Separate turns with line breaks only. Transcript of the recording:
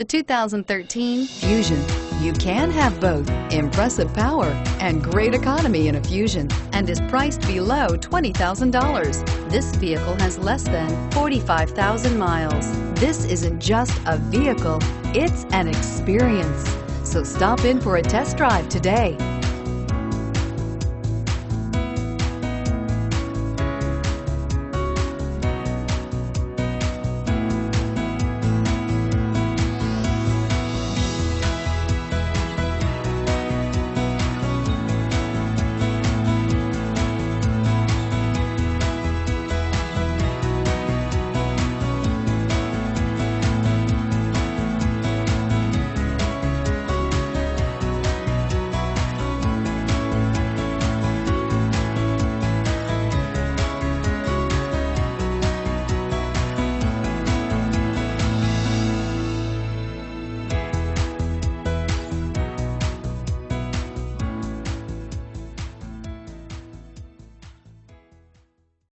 The 2013 Fusion. You can have both impressive power and great economy in a Fusion, and is priced below $20,000. This vehicle has less than 45,000 miles. This isn't just a vehicle, it's an experience. So stop in for a test drive today.